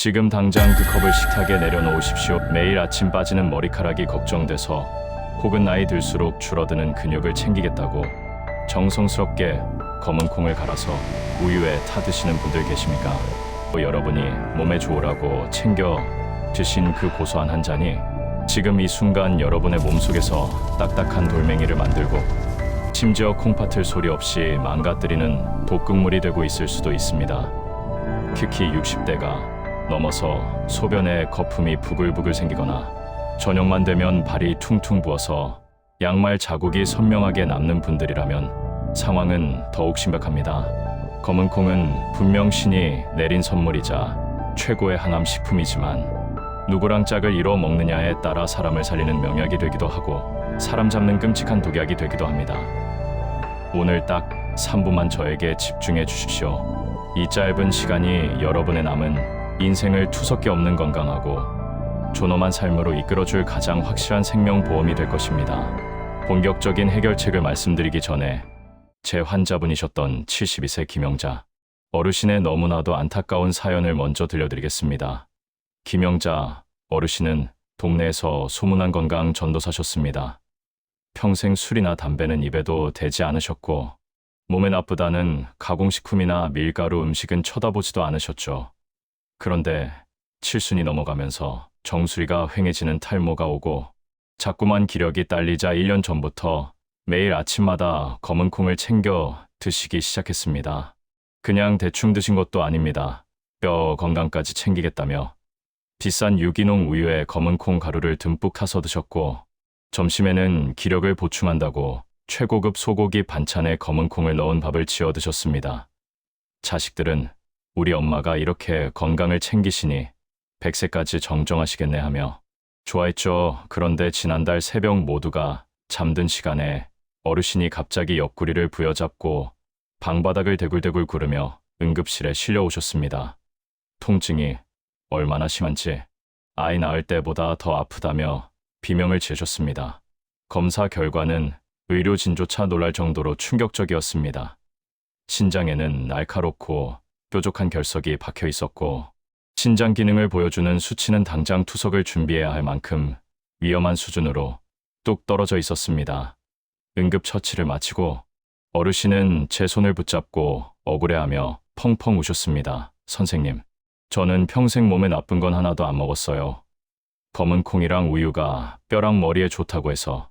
지금 당장 그 컵을 식탁에 내려놓으십시오. 매일 아침 빠지는 머리카락이 걱정돼서 혹은 나이 들수록 줄어드는 근육을 챙기겠다고 정성스럽게 검은 콩을 갈아서 우유에 타 드시는 분들 계십니까? 여러분이 몸에 좋으라고 챙겨 드신 그 고소한 한 잔이 지금 이 순간 여러분의 몸속에서 딱딱한 돌멩이를 만들고 심지어 콩팥을 소리 없이 망가뜨리는 독극물이 되고 있을 수도 있습니다. 특히 60대가 넘어서 소변에 거품이 부글부글 생기거나 저녁만 되면 발이 퉁퉁 부어서 양말 자국이 선명하게 남는 분들이라면 상황은 더욱 심각합니다. 검은 콩은 분명 신이 내린 선물이자 최고의 항암 식품이지만 누구랑 짝을 이뤄 먹느냐에 따라 사람을 살리는 명약이 되기도 하고 사람 잡는 끔찍한 독약이 되기도 합니다. 오늘 딱 3분만 저에게 집중해 주십시오. 이 짧은 시간이 여러분의 남은 인생을 투석기 없는 건강하고 존엄한 삶으로 이끌어줄 가장 확실한 생명보험이 될 것입니다. 본격적인 해결책을 말씀드리기 전에 제 환자분이셨던 72세 김영자 어르신의 너무나도 안타까운 사연을 먼저 들려드리겠습니다. 김영자 어르신은 동네에서 소문난 건강 전도사셨습니다. 평생 술이나 담배는 입에도 대지 않으셨고 몸에 나쁘다는 가공식품이나 밀가루 음식은 쳐다보지도 않으셨죠. 그런데 칠순이 넘어가면서 정수리가 휑해지는 탈모가 오고 자꾸만 기력이 딸리자 1년 전부터 매일 아침마다 검은 콩을 챙겨 드시기 시작했습니다. 그냥 대충 드신 것도 아닙니다. 뼈 건강까지 챙기겠다며 비싼 유기농 우유에 검은 콩 가루를 듬뿍 타서 드셨고 점심에는 기력을 보충한다고 최고급 소고기 반찬에 검은 콩을 넣은 밥을 지어 드셨습니다. 자식들은 우리 엄마가 이렇게 건강을 챙기시니 100세까지 정정하시겠네 하며 좋아했죠. 그런데 지난달 새벽 모두가 잠든 시간에 어르신이 갑자기 옆구리를 부여잡고 방바닥을 대굴대굴 구르며 응급실에 실려오셨습니다. 통증이 얼마나 심한지 아이 낳을 때보다 더 아프다며 비명을 지으셨습니다. 검사 결과는 의료진조차 놀랄 정도로 충격적이었습니다. 신장에는 날카롭고 뾰족한 결석이 박혀 있었고 신장 기능을 보여주는 수치는 당장 투석을 준비해야 할 만큼 위험한 수준으로 뚝 떨어져 있었습니다. 응급처치를 마치고 어르신은 제 손을 붙잡고 억울해하며 펑펑 우셨습니다. 선생님, 저는 평생 몸에 나쁜 건 하나도 안 먹었어요. 검은 콩이랑 우유가 뼈랑 머리에 좋다고 해서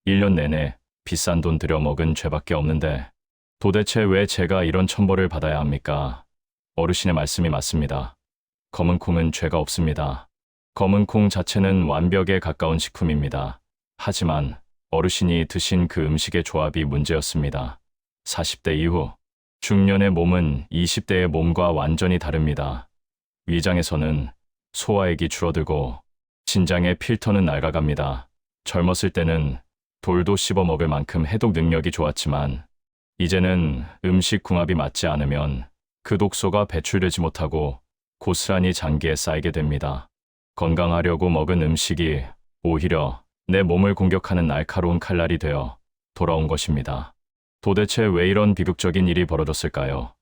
1년 내내 비싼 돈 들여 먹은 죄밖에 없는데 도대체 왜 제가 이런 천벌을 받아야 합니까? 어르신의 말씀이 맞습니다. 검은 콩은 죄가 없습니다. 검은 콩 자체는 완벽에 가까운 식품입니다. 하지만 어르신이 드신 그 음식의 조합이 문제였습니다. 40대 이후 중년의 몸은 20대의 몸과 완전히 다릅니다. 위장에서는 소화액이 줄어들고 신장의 필터는 낡아갑니다. 젊었을 때는 돌도 씹어 먹을 만큼 해독 능력이 좋았지만 이제는 음식 궁합이 맞지 않으면 그 독소가 배출되지 못하고 고스란히 장기에 쌓이게 됩니다. 건강하려고 먹은 음식이 오히려 내 몸을 공격하는 날카로운 칼날이 되어 돌아온 것입니다. 도대체 왜 이런 비극적인 일이 벌어졌을까요?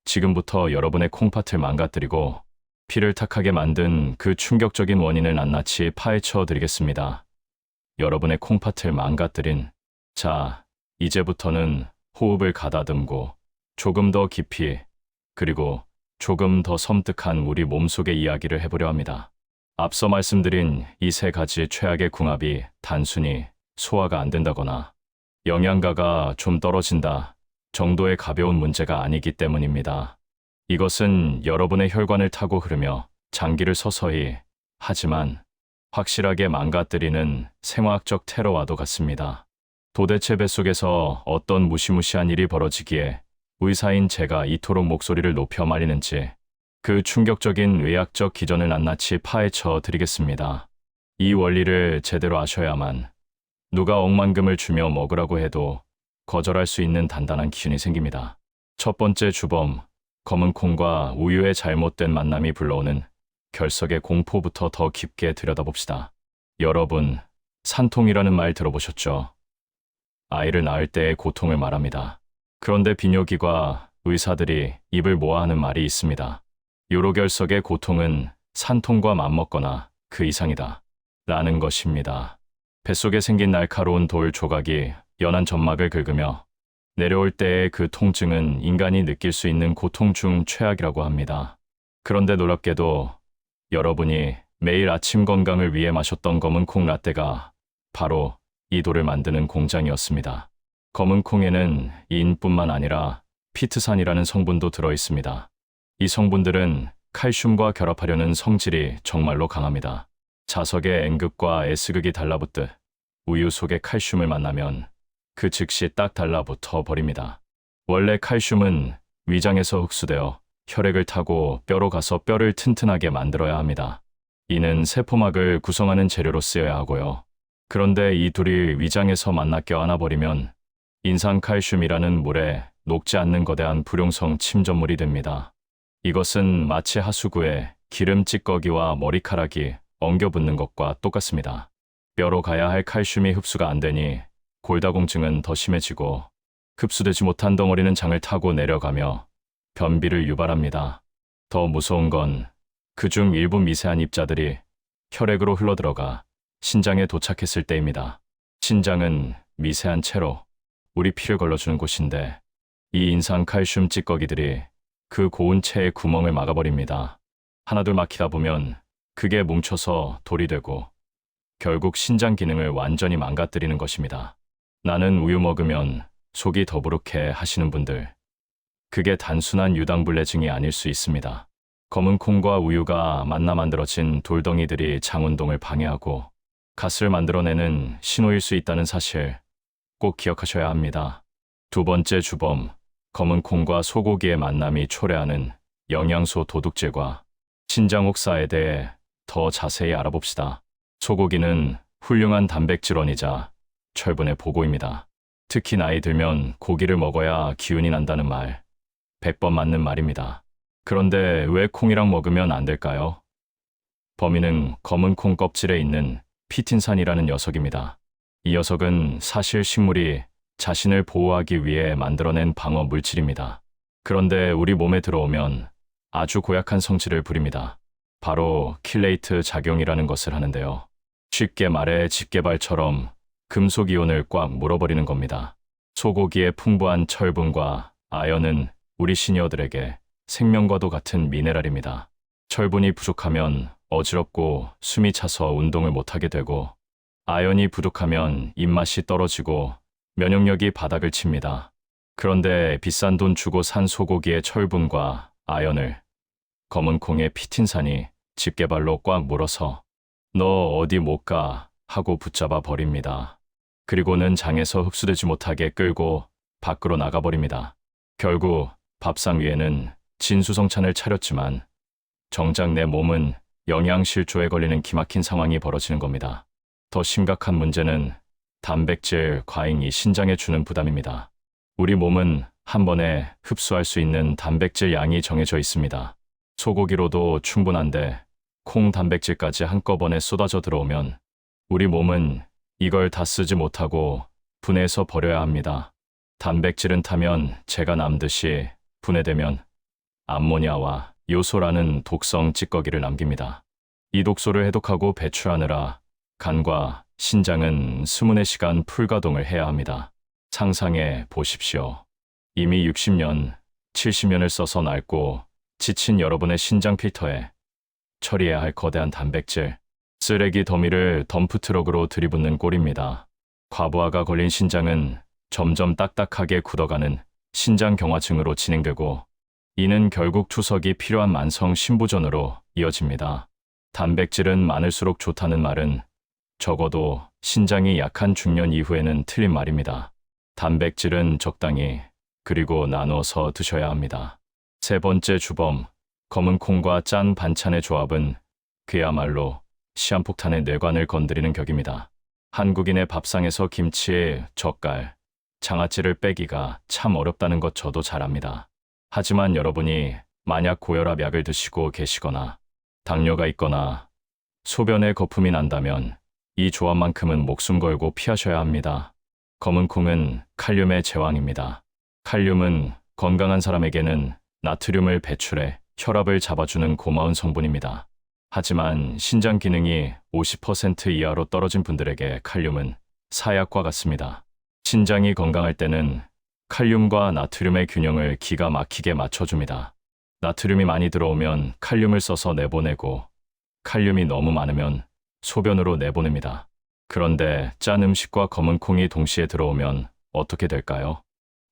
지금부터 여러분의 콩팥을 망가뜨리고 피를 탁하게 만든 그 충격적인 원인을 낱낱이 파헤쳐 드리겠습니다. 여러분의 콩팥을 망가뜨린 자, 이제부터는 호흡을 가다듬고 조금 더 깊이 그리고 조금 더 섬뜩한 우리 몸속의 이야기를 해보려 합니다. 앞서 말씀드린 이 세 가지 최악의 궁합이 단순히 소화가 안 된다거나 영양가가 좀 떨어진다 정도의 가벼운 문제가 아니기 때문입니다. 이것은 여러분의 혈관을 타고 흐르며 장기를 서서히 하지만 확실하게 망가뜨리는 생화학적 테러와도 같습니다. 도대체 뱃속에서 어떤 무시무시한 일이 벌어지기에 의사인 제가 이토록 목소리를 높여 말리는지 그 충격적인 의학적 기전을 낱낱이 파헤쳐 드리겠습니다. 이 원리를 제대로 아셔야만 누가 억만금을 주며 먹으라고 해도 거절할 수 있는 단단한 기준이 생깁니다. 첫 번째 주범, 검은 콩과 우유의 잘못된 만남이 불러오는 결석의 공포부터 더 깊게 들여다봅시다. 여러분, 산통이라는 말 들어보셨죠? 아이를 낳을 때의 고통을 말합니다. 그런데 비뇨기과 의사들이 입을 모아 하는 말이 있습니다. 요로결석의 고통은 산통과 맞먹거나 그 이상이다. 라는 것입니다. 뱃속에 생긴 날카로운 돌 조각이 연한 점막을 긁으며 내려올 때의 그 통증은 인간이 느낄 수 있는 고통 중 최악이라고 합니다. 그런데 놀랍게도 여러분이 매일 아침 건강을 위해 마셨던 검은 콩 라떼가 바로 이 돌을 만드는 공장이었습니다. 검은 콩에는 인뿐만 아니라 피트산이라는 성분도 들어 있습니다. 이 성분들은 칼슘과 결합하려는 성질이 정말로 강합니다. 자석의 N극과 S극이 달라붙듯 우유 속의 칼슘을 만나면 그 즉시 딱 달라붙어 버립니다. 원래 칼슘은 위장에서 흡수되어 혈액을 타고 뼈로 가서 뼈를 튼튼하게 만들어야 합니다. 이는 세포막을 구성하는 재료로 쓰여야 하고요. 그런데 이 둘이 위장에서 만나 껴안아 버리면 인산칼슘이라는 물에 녹지 않는 거대한 불용성 침전물이 됩니다. 이것은 마치 하수구에 기름 찌꺼기와 머리카락이 엉겨붙는 것과 똑같습니다. 뼈로 가야 할 칼슘이 흡수가 안 되니 골다공증은 더 심해지고 흡수되지 못한 덩어리는 장을 타고 내려가며 변비를 유발합니다. 더 무서운 건 그중 일부 미세한 입자들이 혈액으로 흘러들어가 신장에 도착했을 때입니다. 신장은 미세한 채로 우리 피를 걸러주는 곳인데 이 인산칼슘 찌꺼기들이 그 고운 체의 구멍을 막아버립니다. 하나둘 막히다 보면 그게 뭉쳐서 돌이 되고 결국 신장 기능을 완전히 망가뜨리는 것입니다. 나는 우유 먹으면 속이 더부룩해 하시는 분들, 그게 단순한 유당불내증이 아닐 수 있습니다. 검은 콩과 우유가 만나 만들어진 돌덩이들이 장 운동을 방해하고 가스를 만들어내는 신호일 수 있다는 사실 꼭 기억하셔야 합니다. 두 번째 주범, 검은 콩과 소고기의 만남이 초래하는 영양소 도둑질과 신장 혹사에 대해 더 자세히 알아봅시다. 소고기는 훌륭한 단백질원이자 철분의 보고입니다. 특히 나이 들면 고기를 먹어야 기운이 난다는 말, 100번 맞는 말입니다. 그런데 왜 콩이랑 먹으면 안 될까요? 범인은 검은 콩 껍질에 있는 피틴산이라는 녀석입니다. 이 녀석은 사실 식물이 자신을 보호하기 위해 만들어낸 방어 물질입니다. 그런데 우리 몸에 들어오면 아주 고약한 성질을 부립니다. 바로 킬레이트 작용이라는 것을 하는데요. 쉽게 말해 집게발처럼 금속 이온을 꽉 물어버리는 겁니다. 소고기의 풍부한 철분과 아연은 우리 시니어들에게 생명과도 같은 미네랄입니다. 철분이 부족하면 어지럽고 숨이 차서 운동을 못하게 되고 아연이 부족하면 입맛이 떨어지고 면역력이 바닥을 칩니다. 그런데 비싼 돈 주고 산 소고기의 철분과 아연을 검은 콩의 피틴산이 집게발로 꽉 물어서 너 어디 못 가 하고 붙잡아 버립니다. 그리고는 장에서 흡수되지 못하게 끌고 밖으로 나가버립니다. 결국 밥상 위에는 진수성찬을 차렸지만 정작 내 몸은 영양실조에 걸리는 기막힌 상황이 벌어지는 겁니다. 더 심각한 문제는 단백질 과잉이 신장에 주는 부담입니다. 우리 몸은 한 번에 흡수할 수 있는 단백질 양이 정해져 있습니다. 소고기로도 충분한데 콩 단백질까지 한꺼번에 쏟아져 들어오면 우리 몸은 이걸 다 쓰지 못하고 분해해서 버려야 합니다. 단백질은 타면 재가 남듯이 분해되면 암모니아와 요소라는 독성 찌꺼기를 남깁니다. 이 독소를 해독하고 배출하느라 간과 신장은 24시간 풀가동을 해야 합니다. 상상해 보십시오. 이미 60년, 70년을 써서 낡고 지친 여러분의 신장 필터에 처리해야 할 거대한 단백질, 쓰레기 더미를 덤프트럭으로 들이붓는 꼴입니다. 과부하가 걸린 신장은 점점 딱딱하게 굳어가는 신장경화증으로 진행되고 이는 결국 투석이 필요한 만성 신부전으로 이어집니다. 단백질은 많을수록 좋다는 말은 적어도 신장이 약한 중년 이후에는 틀린 말입니다. 단백질은 적당히 그리고 나누어서 드셔야 합니다. 세 번째 주범, 검은 콩과 짠 반찬의 조합은 그야말로 시한폭탄의 뇌관을 건드리는 격입니다. 한국인의 밥상에서 김치에 젓갈, 장아찌를 빼기가 참 어렵다는 것 저도 잘 압니다. 하지만 여러분이 만약 고혈압 약을 드시고 계시거나 당뇨가 있거나 소변에 거품이 난다면 이 조합만큼은 목숨 걸고 피하셔야 합니다. 검은 콩은 칼륨의 제왕입니다. 칼륨은 건강한 사람에게는 나트륨을 배출해 혈압을 잡아주는 고마운 성분입니다. 하지만 신장 기능이 50% 이하로 떨어진 분들에게 칼륨은 사약과 같습니다. 신장이 건강할 때는 칼륨과 나트륨의 균형을 기가 막히게 맞춰줍니다. 나트륨이 많이 들어오면 칼륨을 써서 내보내고 칼륨이 너무 많으면 소변으로 내보냅니다. 그런데 짠 음식과 검은 콩이 동시에 들어오면 어떻게 될까요?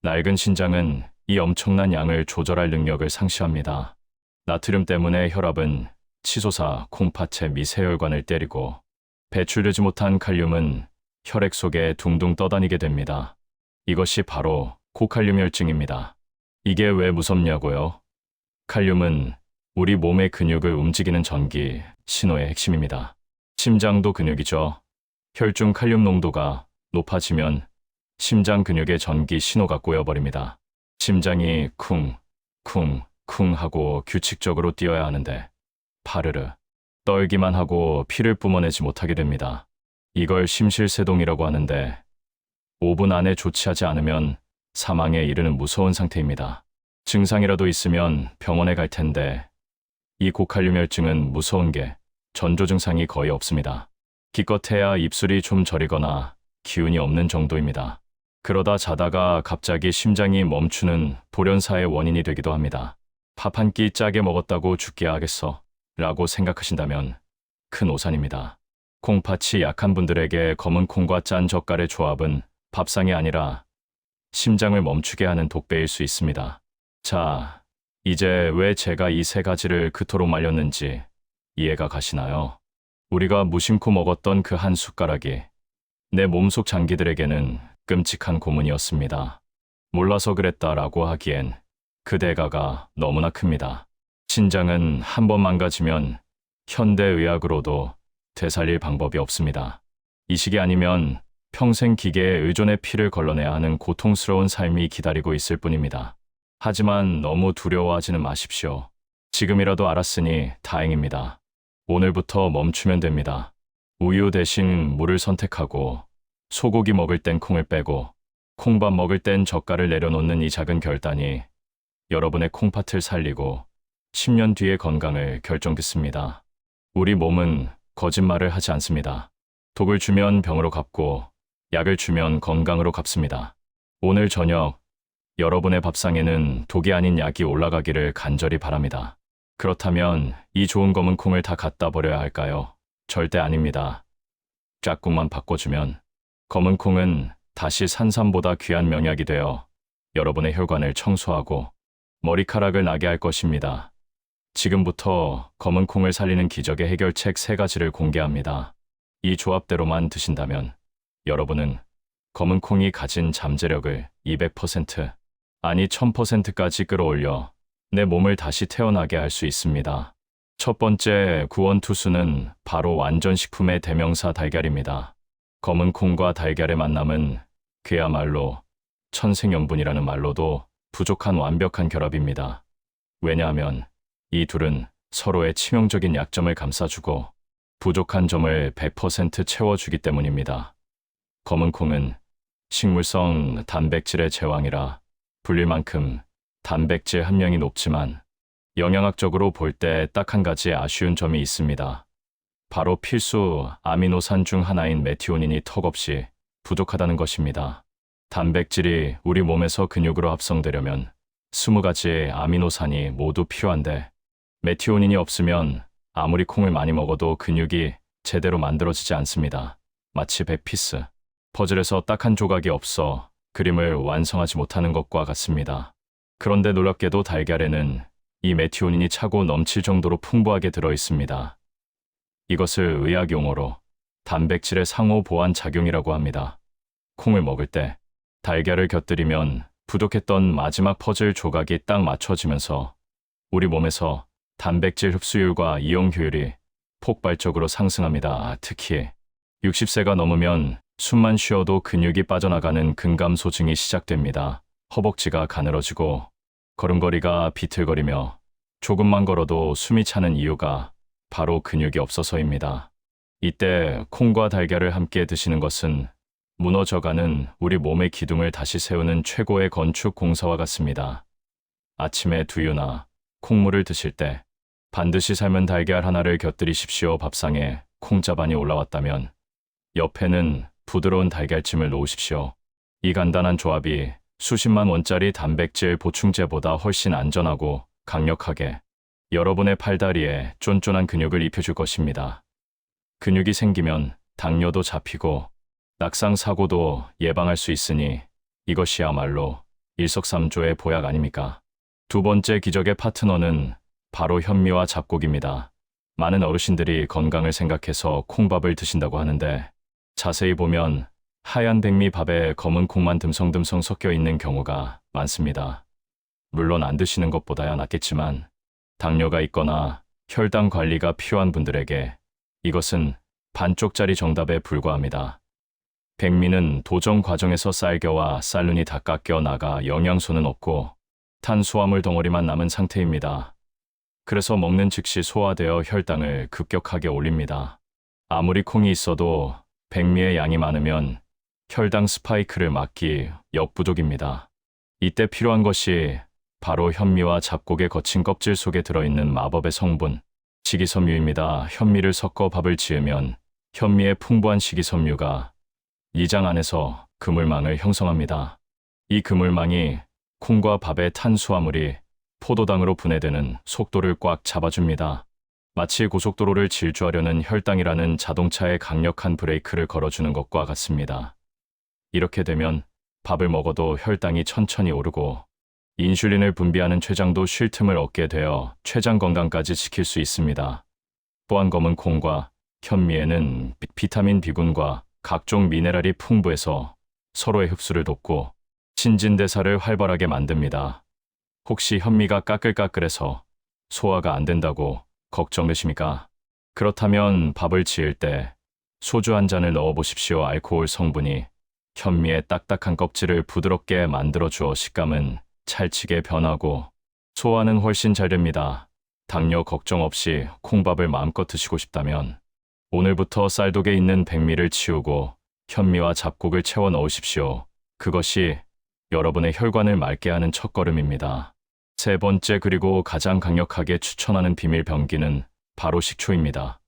낡은 신장은 이 엄청난 양을 조절할 능력을 상실합니다. 나트륨 때문에 혈압은 치솟아 콩팥의 미세혈관을 때리고 배출되지 못한 칼륨은 혈액 속에 둥둥 떠다니게 됩니다. 이것이 바로 고칼륨혈증입니다. 이게 왜 무섭냐고요? 칼륨은 우리 몸의 근육을 움직이는 전기 신호의 핵심입니다. 심장도 근육이죠. 혈중 칼륨 농도가 높아지면 심장 근육의 전기 신호가 꼬여버립니다. 심장이 쿵, 쿵, 쿵 하고 규칙적으로 뛰어야 하는데 파르르 떨기만 하고 피를 뿜어내지 못하게 됩니다. 이걸 심실세동이라고 하는데 5분 안에 조치하지 않으면 사망에 이르는 무서운 상태입니다. 증상이라도 있으면 병원에 갈 텐데 이 고칼륨혈증은 무서운 게 전조 증상이 거의 없습니다. 기껏해야 입술이 좀 저리거나 기운이 없는 정도입니다. 그러다 자다가 갑자기 심장이 멈추는 돌연사의 원인이 되기도 합니다. 밥 한 끼 짜게 먹었다고 죽게 하겠어 라고 생각하신다면 큰 오산입니다. 콩팥이 약한 분들에게 검은 콩과 짠 젓갈의 조합은 밥상이 아니라 심장을 멈추게 하는 독배일 수 있습니다. 자, 이제 왜 제가 이 세 가지를 그토록 말렸는지 이해가 가시나요? 우리가 무심코 먹었던 그 한 숟가락이 내 몸속 장기들에게는 끔찍한 고문이었습니다. 몰라서 그랬다라고 하기엔 그 대가가 너무나 큽니다. 신장은 한 번 망가지면 현대의학으로도 되살릴 방법이 없습니다. 이 시기 아니면 평생 기계에 의존해 피를 걸러내야 하는 고통스러운 삶이 기다리고 있을 뿐입니다. 하지만 너무 두려워하지는 마십시오. 지금이라도 알았으니 다행입니다. 오늘부터 멈추면 됩니다. 우유 대신 물을 선택하고 소고기 먹을 땐 콩을 빼고 콩밥 먹을 땐 젓갈을 내려놓는 이 작은 결단이 여러분의 콩팥을 살리고 10년 뒤의 건강을 결정짓습니다. 우리 몸은 거짓말을 하지 않습니다. 독을 주면 병으로 갚고 약을 주면 건강으로 갚습니다. 오늘 저녁 여러분의 밥상에는 독이 아닌 약이 올라가기를 간절히 바랍니다. 그렇다면 이 좋은 검은 콩을 다 갖다 버려야 할까요? 절대 아닙니다. 짝꿍만 바꿔주면 검은 콩은 다시 산삼보다 귀한 명약이 되어 여러분의 혈관을 청소하고 머리카락을 나게 할 것입니다. 지금부터 검은 콩을 살리는 기적의 해결책 3가지를 공개합니다. 이 조합대로만 드신다면 여러분은 검은 콩이 가진 잠재력을 200% 아니 1000%까지 끌어올려 내 몸을 다시 태어나게 할 수 있습니다. 첫 번째 구원투수는 바로 완전식품의 대명사 달걀입니다. 검은 콩과 달걀의 만남은 그야말로 천생연분이라는 말로도 부족한 완벽한 결합입니다. 왜냐하면 이 둘은 서로의 치명적인 약점을 감싸주고 부족한 점을 100% 채워주기 때문입니다. 검은 콩은 식물성 단백질의 제왕이라 불릴 만큼 단백질 함량이 높지만 영양학적으로 볼 때 딱 한 가지 아쉬운 점이 있습니다. 바로 필수 아미노산 중 하나인 메티오닌이 턱없이 부족하다는 것입니다. 단백질이 우리 몸에서 근육으로 합성되려면 20가지의 아미노산이 모두 필요한데 메티오닌이 없으면 아무리 콩을 많이 먹어도 근육이 제대로 만들어지지 않습니다. 마치 100피스 퍼즐에서 딱 한 조각이 없어 그림을 완성하지 못하는 것과 같습니다. 그런데 놀랍게도 달걀에는 이 메티오닌이 차고 넘칠 정도로 풍부하게 들어 있습니다. 이것을 의학 용어로 단백질의 상호 보완 작용이라고 합니다. 콩을 먹을 때 달걀을 곁들이면 부족했던 마지막 퍼즐 조각이 딱 맞춰지면서 우리 몸에서 단백질 흡수율과 이용 효율이 폭발적으로 상승합니다. 특히 60세가 넘으면 숨만 쉬어도 근육이 빠져나가는 근감소증이 시작됩니다. 허벅지가 가늘어지고 걸음걸이가 비틀거리며 조금만 걸어도 숨이 차는 이유가 바로 근육이 없어서입니다. 이때 콩과 달걀을 함께 드시는 것은 무너져가는 우리 몸의 기둥을 다시 세우는 최고의 건축 공사와 같습니다. 아침에 두유나 콩물을 드실 때 반드시 삶은 달걀 하나를 곁들이십시오. 밥상에 콩자반이 올라왔다면 옆에는 부드러운 달걀찜을 놓으십시오. 이 간단한 조합이 수십만 원짜리 단백질 보충제보다 훨씬 안전하고 강력하게 여러분의 팔다리에 쫀쫀한 근육을 입혀줄 것입니다. 근육이 생기면 당뇨도 잡히고 낙상 사고도 예방할 수 있으니 이것이야말로 일석삼조의 보약 아닙니까? 두 번째 기적의 파트너는 바로 현미와 잡곡입니다. 많은 어르신들이 건강을 생각해서 콩밥을 드신다고 하는데 자세히 보면 하얀 백미 밥에 검은 콩만 듬성듬성 섞여 있는 경우가 많습니다. 물론 안 드시는 것보다야 낫겠지만 당뇨가 있거나 혈당 관리가 필요한 분들에게 이것은 반쪽짜리 정답에 불과합니다. 백미는 도정 과정에서 쌀겨와 쌀눈이 다 깎여 나가 영양소는 없고 탄수화물 덩어리만 남은 상태입니다. 그래서 먹는 즉시 소화되어 혈당을 급격하게 올립니다. 아무리 콩이 있어도 백미의 양이 많으면 혈당 스파이크를 막기 역부족입니다. 이때 필요한 것이 바로 현미와 잡곡의 거친 껍질 속에 들어있는 마법의 성분, 식이섬유입니다. 현미를 섞어 밥을 지으면 현미의 풍부한 식이섬유가 이장 안에서 그물망을 형성합니다. 이 그물망이 콩과 밥의 탄수화물이 포도당으로 분해되는 속도를 꽉 잡아줍니다. 마치 고속도로를 질주하려는 혈당이라는 자동차에 강력한 브레이크를 걸어주는 것과 같습니다. 이렇게 되면 밥을 먹어도 혈당이 천천히 오르고 인슐린을 분비하는 췌장도 쉴 틈을 얻게 되어 췌장 건강까지 지킬 수 있습니다. 또한 검은 콩과 현미에는 비타민 B군과 각종 미네랄이 풍부해서 서로의 흡수를 돕고 신진대사를 활발하게 만듭니다. 혹시 현미가 까끌까끌해서 소화가 안 된다고 걱정되십니까? 그렇다면 밥을 지을 때 소주 한 잔을 넣어 보십시오. 알코올 성분이 현미의 딱딱한 껍질을 부드럽게 만들어 주어 식감은 찰지게 변하고 소화는 훨씬 잘 됩니다. 당뇨 걱정 없이 콩밥을 마음껏 드시고 싶다면 오늘부터 쌀독에 있는 백미를 치우고 현미와 잡곡을 채워 넣으십시오. 그것이 여러분의 혈관을 맑게 하는 첫걸음입니다. 세 번째 그리고 가장 강력하게 추천하는 비밀 병기는 바로 식초입니다.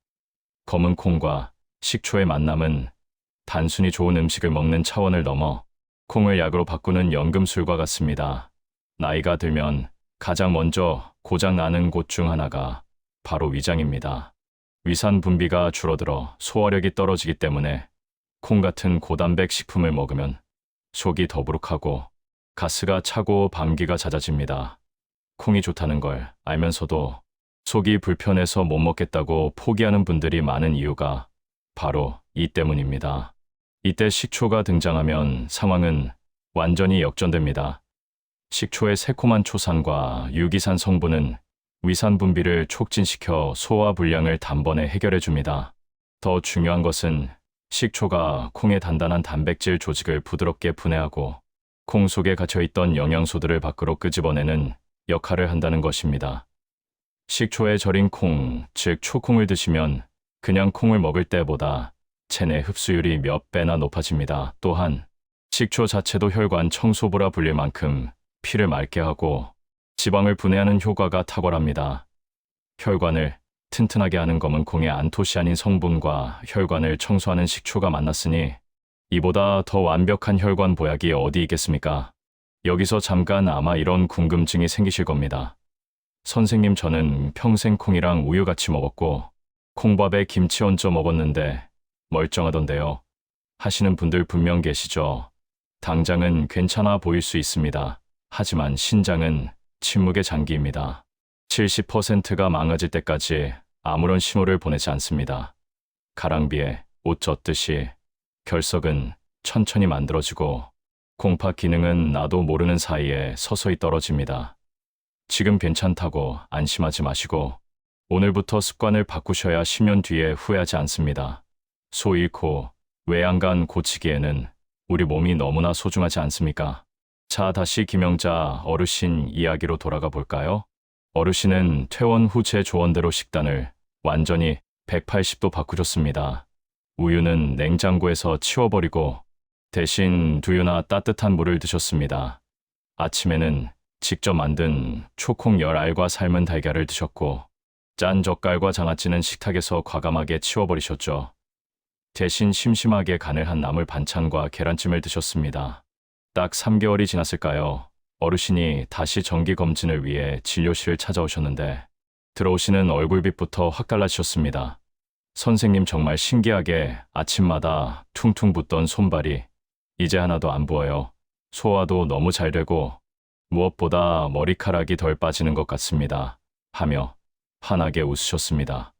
검은 콩과 식초의 만남은 단순히 좋은 음식을 먹는 차원을 넘어 콩을 약으로 바꾸는 연금술과 같습니다. 나이가 들면 가장 먼저 고장나는 곳 중 하나가 바로 위장입니다. 위산 분비가 줄어들어 소화력이 떨어지기 때문에 콩 같은 고단백 식품을 먹으면 속이 더부룩하고 가스가 차고 감기가 잦아집니다. 콩이 좋다는 걸 알면서도 속이 불편해서 못 먹겠다고 포기하는 분들이 많은 이유가 바로 이 때문입니다. 이때 식초가 등장하면 상황은 완전히 역전됩니다. 식초의 새콤한 초산과 유기산 성분은 위산 분비를 촉진시켜 소화 불량을 단번에 해결해 줍니다. 더 중요한 것은 식초가 콩의 단단한 단백질 조직을 부드럽게 분해하고 콩 속에 갇혀있던 영양소들을 밖으로 끄집어내는 역할을 한다는 것입니다. 식초에 절인 콩, 즉 초콩을 드시면 그냥 콩을 먹을 때보다 체내 흡수율이 몇 배나 높아집니다. 또한 식초 자체도 혈관 청소부라 불릴 만큼 피를 맑게 하고 지방을 분해하는 효과가 탁월합니다. 혈관을 튼튼하게 하는 검은 콩의 안토시아닌 성분과 혈관을 청소하는 식초가 만났으니 이보다 더 완벽한 혈관 보약이 어디 있겠습니까? 여기서 잠깐 아마 이런 궁금증이 생기실 겁니다. 선생님, 저는 평생 콩이랑 우유 같이 먹었고 콩밥에 김치 얹어 먹었는데 멀쩡하던데요. 하시는 분들 분명 계시죠? 당장은 괜찮아 보일 수 있습니다. 하지만 신장은 침묵의 장기입니다. 70%가 망가질 때까지 아무런 신호를 보내지 않습니다. 가랑비에 옷 젖듯이 결석은 천천히 만들어지고 콩팥 기능은 나도 모르는 사이에 서서히 떨어집니다. 지금 괜찮다고 안심하지 마시고 오늘부터 습관을 바꾸셔야 10년 뒤에 후회하지 않습니다. 소 잃고 외양간 고치기에는 우리 몸이 너무나 소중하지 않습니까? 자, 다시 김영자 어르신 이야기로 돌아가 볼까요? 어르신은 퇴원 후 제 조언대로 식단을 완전히 180도 바꾸셨습니다. 우유는 냉장고에서 치워버리고 대신 두유나 따뜻한 물을 드셨습니다. 아침에는 직접 만든 초콩 10알과 삶은 달걀을 드셨고 짠 젓갈과 장아찌는 식탁에서 과감하게 치워버리셨죠. 대신 심심하게 간을 한 나물 반찬과 계란찜을 드셨습니다. 딱 3개월이 지났을까요? 어르신이 다시 정기 검진을 위해 진료실을 찾아오셨는데 들어오시는 얼굴빛부터 확 달라지셨습니다. 선생님 정말 신기하게 아침마다 퉁퉁 붓던 손발이 이제 하나도 안 부어요. 소화도 너무 잘 되고 무엇보다 머리카락이 덜 빠지는 것 같습니다. 하며 환하게 웃으셨습니다.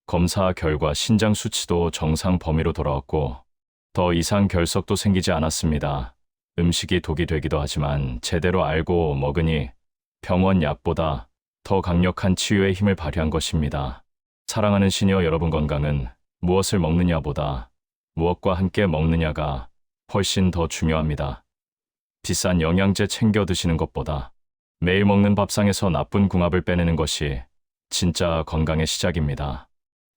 검사 결과 신장 수치도 정상 범위로 돌아왔고 더 이상 결석도 생기지 않았습니다. 음식이 독이 되기도 하지만 제대로 알고 먹으니 병원 약보다 더 강력한 치유의 힘을 발휘한 것입니다. 사랑하는 시니어 여러분, 건강은 무엇을 먹느냐보다 무엇과 함께 먹느냐가 훨씬 더 중요합니다. 비싼 영양제 챙겨 드시는 것보다 매일 먹는 밥상에서 나쁜 궁합을 빼내는 것이 진짜 건강의 시작입니다.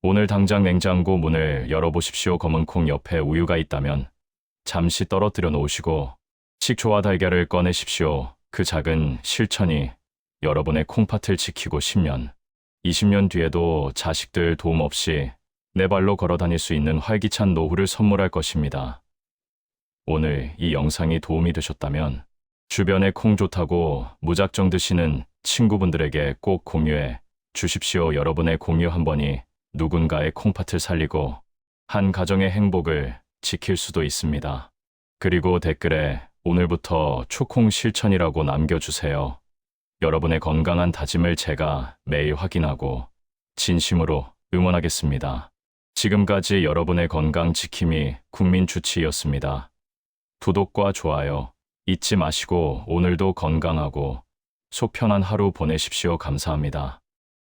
오늘 당장 냉장고 문을 열어보십시오. 검은 콩 옆에 우유가 있다면 잠시 떨어뜨려 놓으시고 식초와 달걀을 꺼내십시오. 그 작은 실천이 여러분의 콩팥을 지키고 10년, 20년 뒤에도 자식들 도움 없이 내 발로 걸어 다닐 수 있는 활기찬 노후를 선물할 것입니다. 오늘 이 영상이 도움이 되셨다면 주변에 콩 좋다고 무작정 드시는 친구분들에게 꼭 공유해 주십시오. 여러분의 공유 한 번이 누군가의 콩팥을 살리고 한 가정의 행복을 지킬 수도 있습니다. 그리고 댓글에 오늘부터 초콩 실천이라고 남겨주세요. 여러분의 건강한 다짐을 제가 매일 확인하고 진심으로 응원하겠습니다. 지금까지 여러분의 건강 지킴이 국민주치의였습니다. 구독과 좋아요 잊지 마시고 오늘도 건강하고 속 편한 하루 보내십시오. 감사합니다.